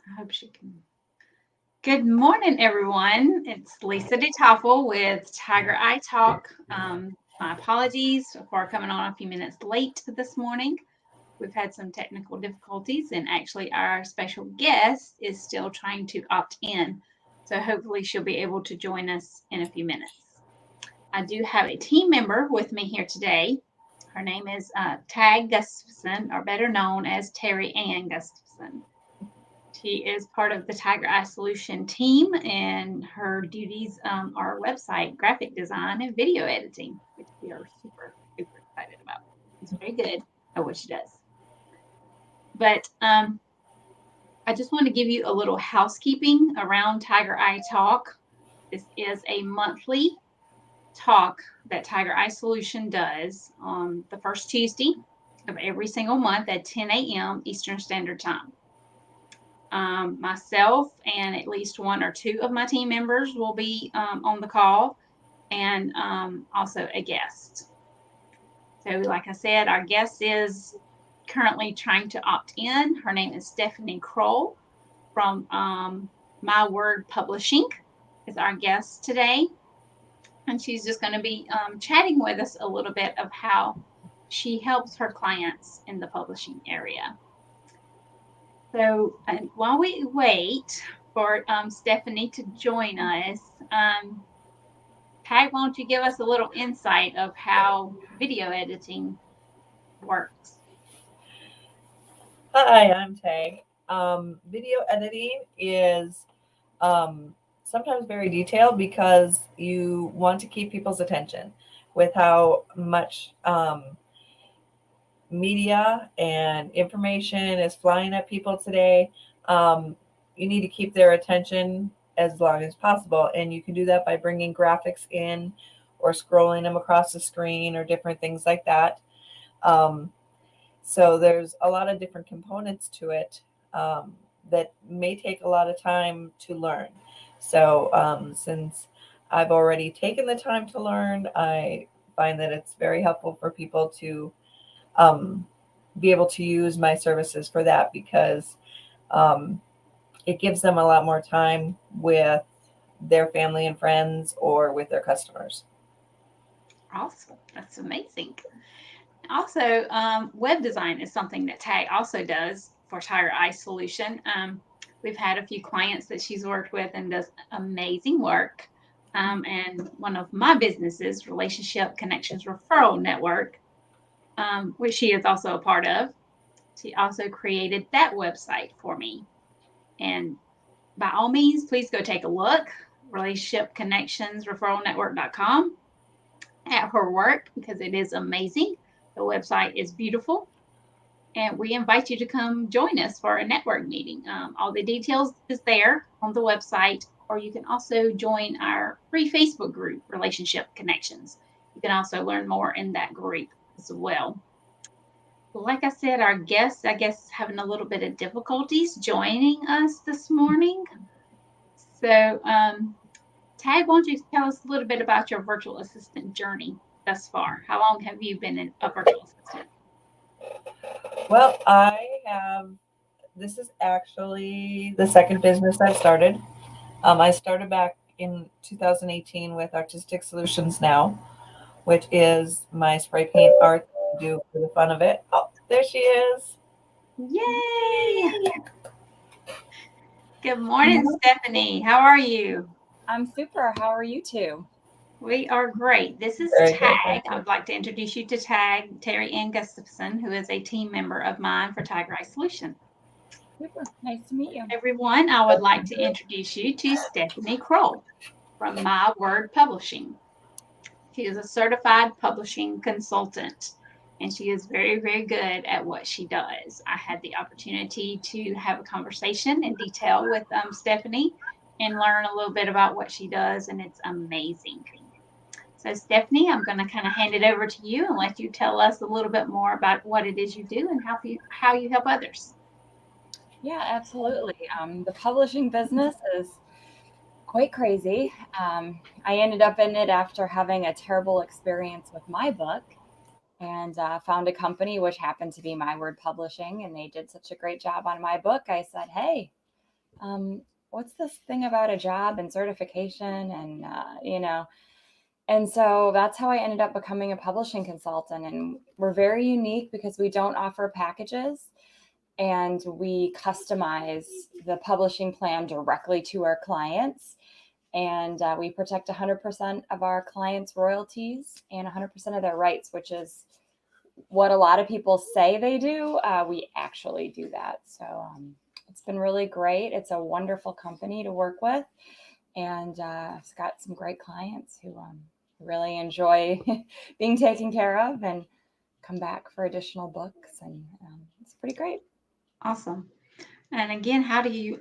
I hope she can. Good morning, everyone. It's Lisa DeToffel with Tiger Eye Talk. My apologies for coming on a few minutes late this morning. We've had some technical difficulties, and actually, our special guest is still trying to opt in. So, hopefully, she'll be able to join us in a few minutes. I do have a team member with me here today. Her name is Tag Gustafson, or better known as Terry Ann Gustafson. She is part of the Tiger Eye Solution team, and her duties are website graphic design and video editing, which we are super, super excited about. She's very good at what she does. But I just want to give you a little housekeeping around Tiger Eye Talk. This is a monthly talk that Tiger Eye Solution does on the first Tuesday of every single month at 10 a.m. Eastern Standard Time. Myself and at least one or two of my team members will be on the call, and also a guest. So, like I said, our guest is currently trying to opt in. Her name is Stephanie Kroll from My Word Publishing is our guest today. And she's just going to be chatting with us a little bit of how she helps her clients in the publishing area. So while we wait for Stephanie to join us, Tag, why don't you give us a little insight of how video editing works? Hi, I'm Tag. Video editing is sometimes very detailed because you want to keep people's attention with how much media and information is flying at people today. You need to keep their attention as long as possible, and you can do that by bringing graphics in or scrolling them across the screen or different things like that. Um, so there's a lot of different components to it that may take a lot of time to learn. So since I've already taken the time to learn, I find that it's very helpful for people to um, be able to use my services for that because um, it gives them a lot more time with their family and friends or with their customers. Awesome. That's amazing. Also, web design is something that Tag also does for Tiger Eye Solution. We've had a few clients that she's worked with and does amazing work. And one of my businesses, Relationship Connections Referral Network, which she is also a part of, she also created that website for me. And by all means, please go take a look, relationshipconnectionsreferralnetwork.com, at her work because it is amazing. The website is beautiful. And we invite you to come join us for a network meeting. All the details is there on the website, or you can also join our free Facebook group, Relationship Connections. You can also learn more in that group as well. Like I said, our guest, I guess, having a little bit of difficulties joining us this morning. So, Tag, why don't you tell us a little bit about your virtual assistant journey thus far? How long have you been a virtual assistant? Well, this is actually the second business I've started. I started back in 2018 with Artistic Solutions Now, which is my spray paint art that I do for the fun of it. Oh, there she is. Yay! Good morning, Stephanie. How are you? I'm super. How are you two? We are great. This is Very good. Tag. I would like to introduce you to Tag, Terry Ann Gustafson, who is a team member of mine for Tiger Eye Solution. Super. Nice to meet you. Everyone, I would like to introduce you to Stephanie Kroll from My Word Publishing. She is a certified publishing consultant, and she is very, very good at what she does. I had the opportunity to have a conversation in detail with Stephanie and learn a little bit about what she does, and it's amazing. So, Stephanie, I'm going to kind of hand it over to you and let you tell us a little bit more about what it is you do and how you help others. Yeah, absolutely. The publishing business is quite crazy. I ended up in it after having a terrible experience with my book and found a company which happened to be My Word Publishing, and they did such a great job on my book. I said, hey, what's this thing about a job and certification and, and so that's how I ended up becoming a publishing consultant. And we're very unique because we don't offer packages and we customize the publishing plan directly to our clients. And we protect 100% of our clients' royalties and 100% of their rights, which is what a lot of people say they do. We actually do that. So it's been really great. It's a wonderful company to work with. And I've got some great clients who really enjoy being taken care of and come back for additional books. And it's pretty great. Awesome. And again, how do you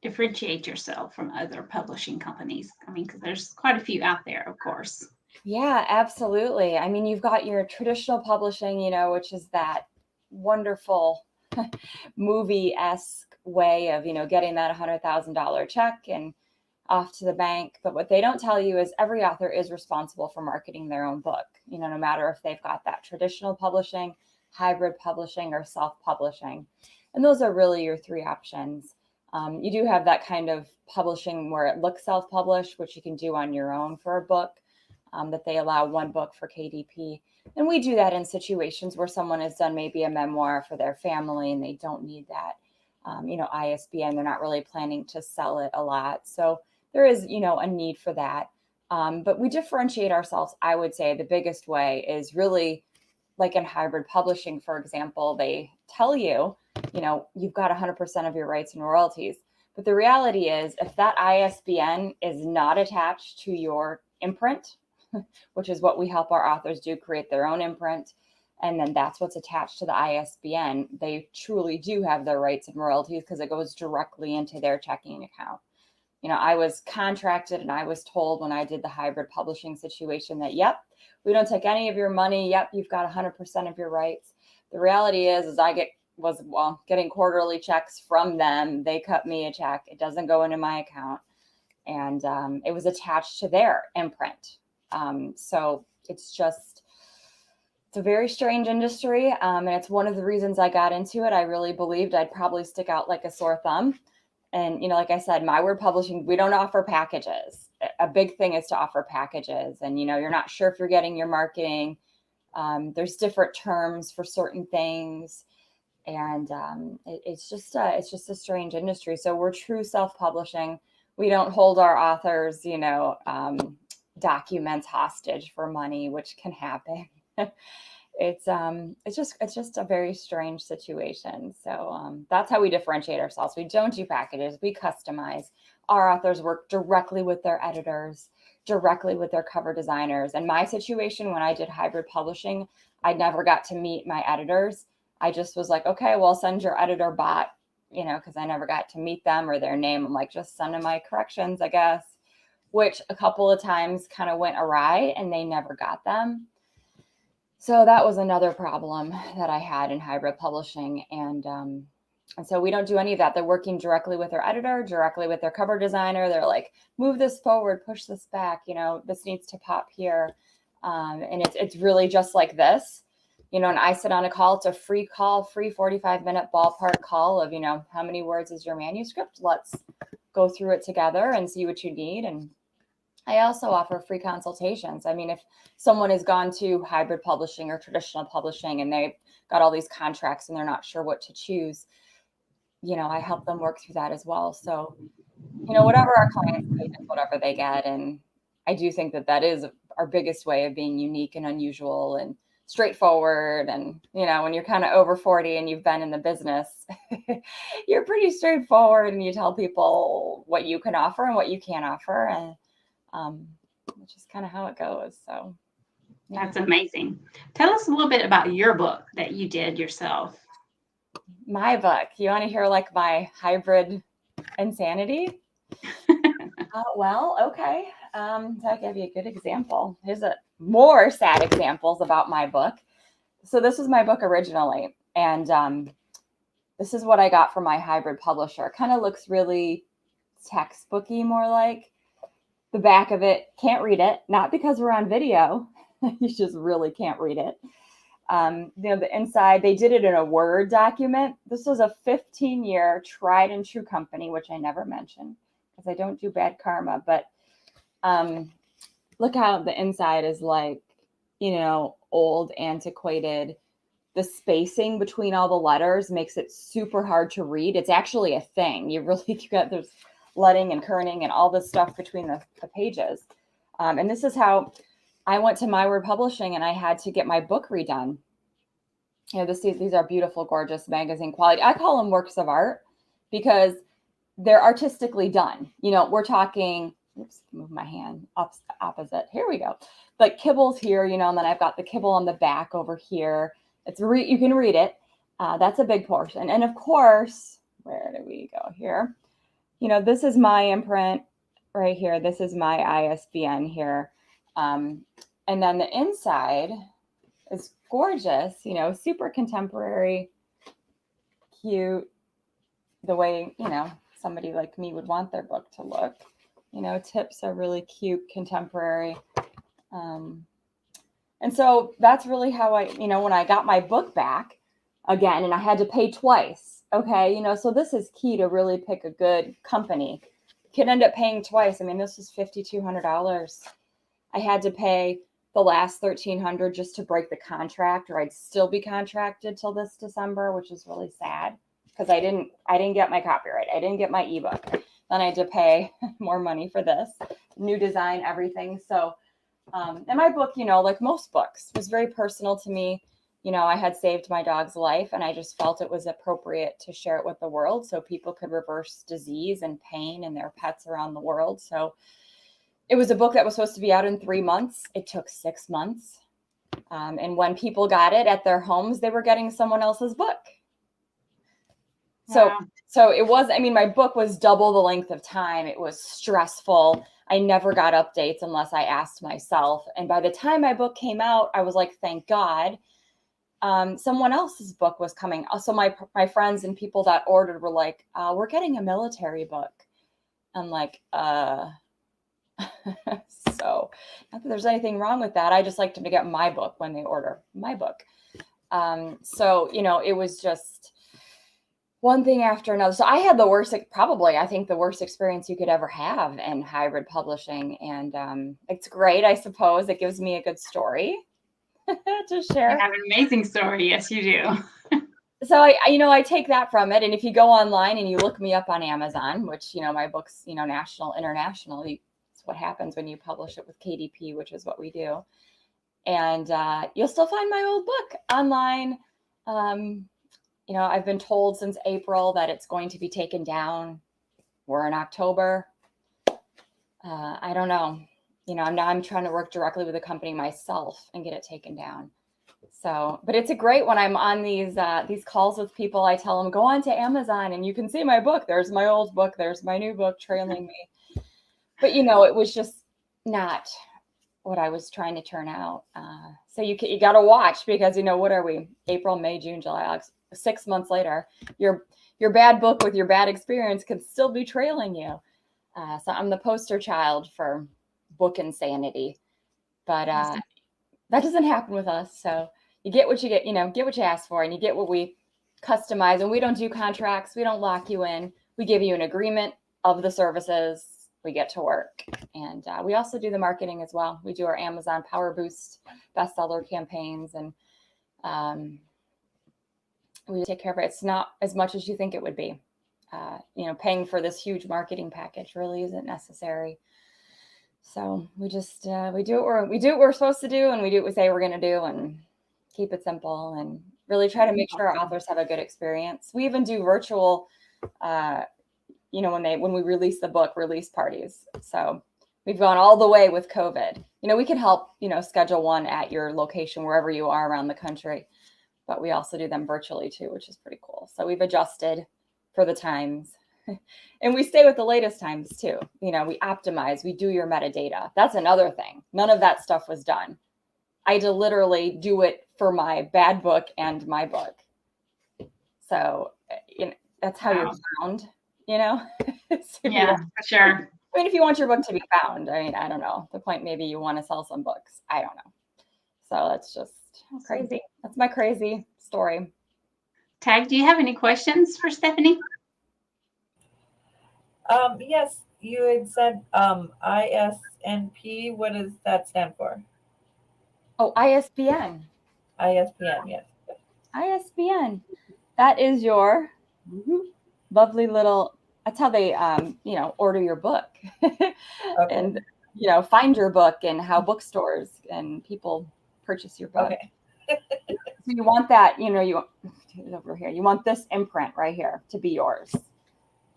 differentiate yourself from other publishing companies? I mean, because there's quite a few out there, of course. Yeah, absolutely. I mean, you've got your traditional publishing, which is that wonderful movie-esque way of, getting that $100,000 check and off to the bank. But what they don't tell you is every author is responsible for marketing their own book, no matter if they've got that traditional publishing, hybrid publishing, or self-publishing. And those are really your three options. You do have that kind of publishing where it looks self-published, which you can do on your own for a book, that they allow one book for KDP. And we do that in situations where someone has done maybe a memoir for their family and they don't need that, ISBN. They're not really planning to sell it a lot. So there is, a need for that. But we differentiate ourselves, I would say the biggest way is really like in hybrid publishing, for example, they tell you, you've got 100% of your rights and royalties. But the reality is if that ISBN is not attached to your imprint, which is what we help our authors do, create their own imprint, and then that's what's attached to the ISBN, they truly do have their rights and royalties because it goes directly into their checking account. I was contracted and I was told when I did the hybrid publishing situation that, yep, we don't take any of your money. Yep, you've got 100% of your rights. The reality is I was getting quarterly checks from them. They cut me a check. It doesn't go into my account. And it was attached to their imprint. So it's a very strange industry. And it's one of the reasons I got into it. I really believed I'd probably stick out like a sore thumb. And, like I said, My Word Publishing, we don't offer packages. A big thing is to offer packages. And, you're not sure if you're getting your marketing. There's different terms for certain things. And it's just a strange industry. So we're true self-publishing. We don't hold our authors, documents hostage for money, which can happen. It's just a very strange situation. So that's how we differentiate ourselves. We don't do packages. We customize. Our authors work directly with their editors, directly with their cover designers. And my situation, when I did hybrid publishing, I never got to meet my editors. I just was like, okay, well, send your editor bot, because I never got to meet them or their name. I'm like, just send them my corrections, I guess, which a couple of times kind of went awry and they never got them. So that was another problem that I had in hybrid publishing. And so we don't do any of that. They're working directly with their editor, directly with their cover designer. They're like, move this forward, push this back, this needs to pop here. And it's really just like this, and I sit on a call. It's a free call, free 45-minute ballpark call of, how many words is your manuscript? Let's go through it together and see what you need. And I also offer free consultations. I mean, if someone has gone to hybrid publishing or traditional publishing and they've got all these contracts and they're not sure what to choose, I help them work through that as well. So, whatever our clients need is whatever they get. And I do think that is our biggest way of being unique and unusual and straightforward. And, when you're kind of over 40 and you've been in the business, you're pretty straightforward and you tell people what you can offer and what you can't offer. And which is kind of how it goes. So yeah. That's amazing. Tell us a little bit about your book that you did yourself. My book. You want to hear like my hybrid insanity? Well, okay. So I'll give you a good example. Here's more sad examples about my book. So this was my book originally. And this is what I got from my hybrid publisher. Kind of looks really textbooky, more like. The back of it, can't read it, not because we're on video. You just really can't read it. The inside, they did it in a Word document. This was a 15-year tried and true company, which I never mentioned because I don't do bad karma. But look how the inside is like, old, antiquated. The spacing between all the letters makes it super hard to read. It's actually a thing. You got there's leading and kerning and all this stuff between the pages. And this is how I went to My Word Publishing and I had to get my book redone. These are beautiful, gorgeous magazine quality. I call them works of art because they're artistically done. We're talking, oops, move my hand opposite. Here we go. Like kibbles here, and then I've got the kibble on the back over here. You can read it. That's a big portion. And of course, where do we go here? This is my imprint right here. This is my ISBN here. And then the inside is gorgeous, super contemporary, cute, the way, somebody like me would want their book to look. Tips are really cute, contemporary. And so that's really how when I got my book back again, and I had to pay twice. Okay. So this is key to really pick a good company. You could end up paying twice. I mean, this was $5,200. I had to pay the last $1,300 just to break the contract, or I'd still be contracted till this December, which is really sad because I didn't get my copyright. I didn't get my ebook. Then I had to pay more money for this new design, everything. So, and my book, like most books, was very personal to me. I had saved my dog's life and I just felt it was appropriate to share it with the world so people could reverse disease and pain in their pets around the world. So it was a book that was supposed to be out in 3 months. It took 6 months. And when people got it at their homes, they were getting someone else's book. Wow. So it was, my book was double the length of time. It was stressful. I never got updates unless I asked myself. And by the time my book came out, I was like, thank God. Someone else's book was coming. So my friends and people that ordered were like, we're getting a military book. I'm like, so not that there's anything wrong with that. I just like them to get my book when they order my book. So, it was just one thing after another. So I had I think the worst experience you could ever have in hybrid publishing. And it's great, I suppose. It gives me a good story to share. You have an amazing story. Yes, you do. So I take that from it. And if you go online and you look me up on Amazon, which, my book's, national, international, it's what happens when you publish it with KDP, which is what we do. And you'll still find my old book online. I've been told since April that it's going to be taken down. We're in October. I don't know. I'm trying to work directly with the company myself and get it taken down. So, but it's a great when I'm on these calls with people, I tell them, go on to Amazon and you can see my book. There's my old book. There's my new book trailing me. But, it was just not what I was trying to turn out. So you got to watch because, what are we? April, May, June, July, August. 6 months later, your bad book with your bad experience can still be trailing you. So I'm the poster child for book insanity, but that doesn't happen with us. So you get what you get, get what you ask for, and you get what we customize. And we don't do contracts. We don't lock you in. We give you an agreement of the services. We get to work. And we also do the marketing as well. We do our Amazon Power Boost bestseller campaigns, and we take care of it. It's not as much as you think it would be. Paying for this huge marketing package really isn't necessary. So we just we do what we're supposed to do, and we do what we say we're going to do, and keep it simple, and really try to make sure our authors have a good experience. We even do virtual, when we release the book, release parties. So we've gone all the way with COVID. We can help schedule one at your location wherever you are around the country. But we also do them virtually too, which is pretty cool. So we've adjusted for the times and we stay with the latest times too. We optimize, we do your metadata. That's another thing. None of that stuff was done. I had to literally do it for my bad book and my book. So that's how you're found, Yeah, for sure. If you want your book to be found, I don't know. The point, maybe you want to sell some books. I don't know. So that's just, just crazy. That's my crazy story. Tag, do you have any questions for Stephanie? Yes, you had said ISNP. What does that stand for? Oh, ISBN. ISBN, yes. ISBN. That is your lovely little, that's how they, order your book and, find your book and how bookstores and people purchase your book. Okay. So you want that, over here, you want this imprint right here to be yours.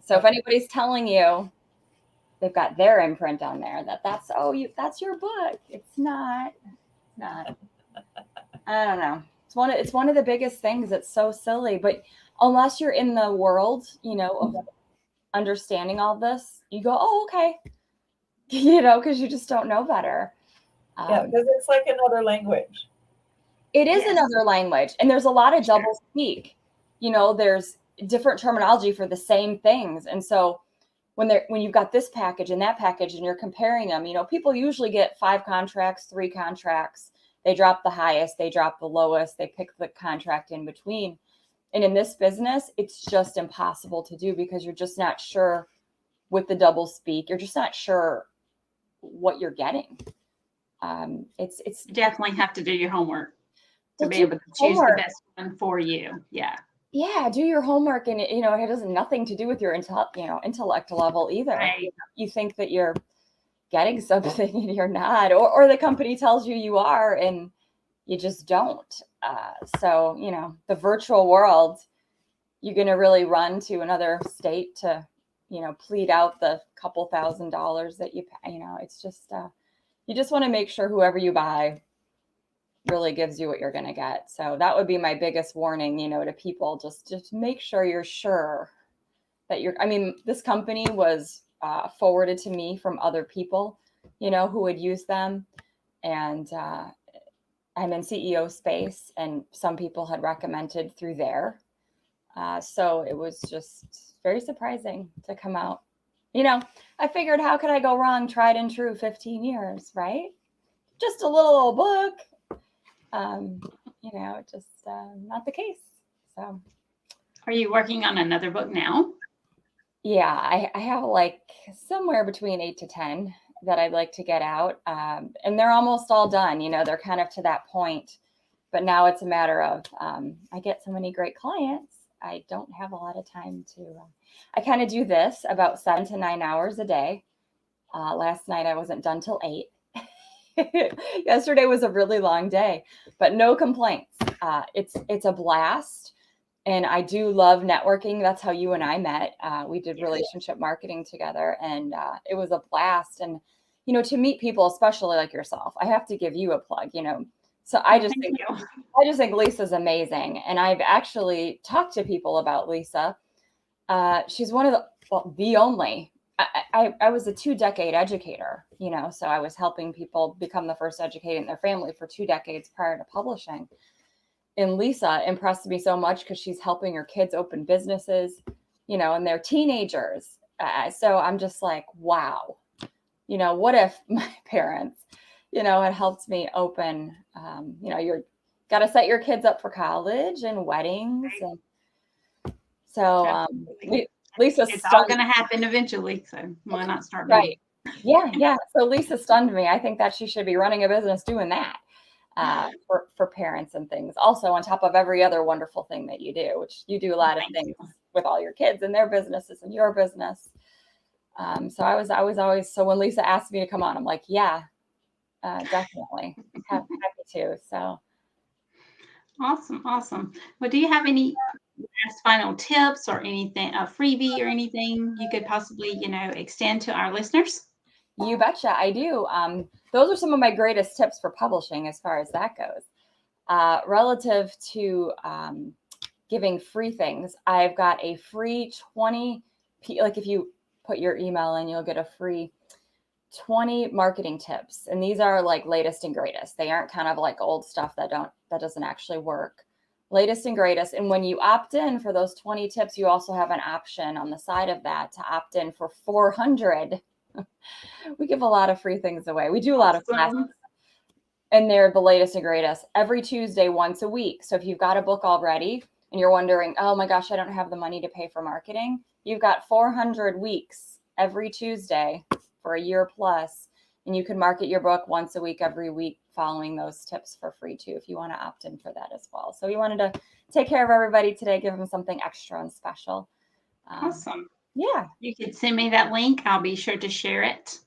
So if anybody's telling you they've got their imprint on there, that's your book. It's not. I don't know. It's one of the biggest things. It's so silly, but unless you're in the world, of understanding all this, you go, oh, okay, because you just don't know better. Yeah, because it's like another language. It is another language, and there's a lot of double speak. There's different terminology for the same things, and so when you've got this package and that package, and you're comparing them, people usually get 5 contracts, 3 contracts. They drop the highest, they drop the lowest, they pick the contract in between. And in this business, it's just impossible to do because you're just not sure with the double speak. You're just not sure what you're getting. It's definitely have to do your homework to be able to choose the best one for you. Yeah. Yeah, do your homework, and it has nothing to do with your intellect level either. Right. You think that you're getting something and you're not, or the company tells you are, and you just don't. So the virtual world, you're going to really run to another state to plead out the couple $1,000s that you pay. It's just you just want to make sure whoever you buy really gives you what you're going to get. So that would be my biggest warning, to people. Just make sure you're sure that this company was forwarded to me from other people, who would use them. And I'm in CEO space, and some people had recommended through there. So it was just very surprising to come out. I figured, how could I go wrong? Tried and true, 15 years, right? Just a little old book. Just not the case. So, are you working on another book now? Yeah, I have like somewhere between 8 to 10 that I'd like to get out. And they're almost all done. They're kind of to that point. But now it's a matter of, I get so many great clients. I don't have a lot of time to, I kind of do this about 7 to 9 hours a day. Last night I wasn't done till 8. Yesterday was a really long day, but no complaints. It's a blast. And I do love networking. That's how you and I met. We did relationship marketing together, and it was a blast. And, to meet people, especially like yourself, I have to give you a plug, So I just think Lisa's amazing. And I've actually talked to people about Lisa. She's one of the only. I was a 2-decade educator, so I was helping people become the first educator in their family for 2 decades prior to publishing. And Lisa impressed me so much because she's helping her kids open businesses, and they're teenagers. So I'm just like, wow, what if my parents, had helped me open, you're got to set your kids up for college and weddings. And so Lisa, it's all going to happen eventually. So why not start? Right. Yeah. So Lisa stunned me. I think that she should be running a business doing that for parents and things. Also, on top of every other wonderful thing that you do, which you do a lot of things with all your kids and their businesses and your business. So I was always, so when Lisa asked me to come on, I'm like, yeah, definitely happy to. So. Awesome. Well, do you have any last final tips or anything, a freebie or anything you could possibly, extend to our listeners? You betcha, I do. Those are some of my greatest tips for publishing as far as that goes. Relative to giving free things, I've got a free 20, like if you put your email in, you'll get a free 20 marketing tips. And these are like latest and greatest. They aren't kind of like old stuff that doesn't actually work. Latest and greatest. And when you opt in for those 20 tips, you also have an option on the side of that to opt in for 400. We give a lot of free things away. We do a lot of classes. and they're the latest and greatest every Tuesday, once a week. So if you've got a book already and you're wondering, oh my gosh, I don't have the money to pay for marketing, you've got 400 weeks every Tuesday for a year plus, and you can market your book once a week, every week, following those tips for free too, if you want to opt in for that as well. So we wanted to take care of everybody today, give them something extra and special. Awesome. Yeah. You could send me that link. I'll be sure to share it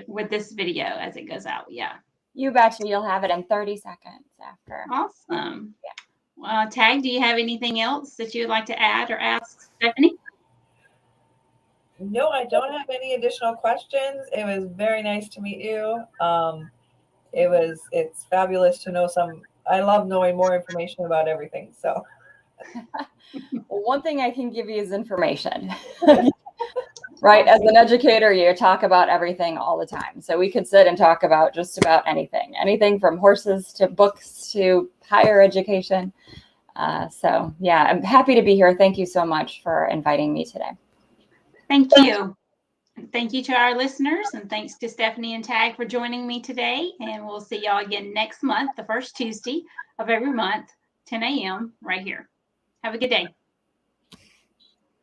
with this video as it goes out. Yeah. You betcha. You'll have it in 30 seconds after. Awesome. Yeah. Well, Tag, do you have anything else that you would like to add or ask Stephanie? No, I don't have any additional questions. It was very nice to meet you. It's fabulous to know I love knowing more information about everything. So one thing I can give you is information. Right. As an educator, you talk about everything all the time. So we could sit and talk about just about anything from horses to books to higher education. So yeah, I'm happy to be here. Thank you so much for inviting me today. Thank you. Thank you to our listeners, and thanks to Stephanie and Tag for joining me today. And we'll see y'all again next month, the first Tuesday of every month, 10 a.m. right here. Have a good day.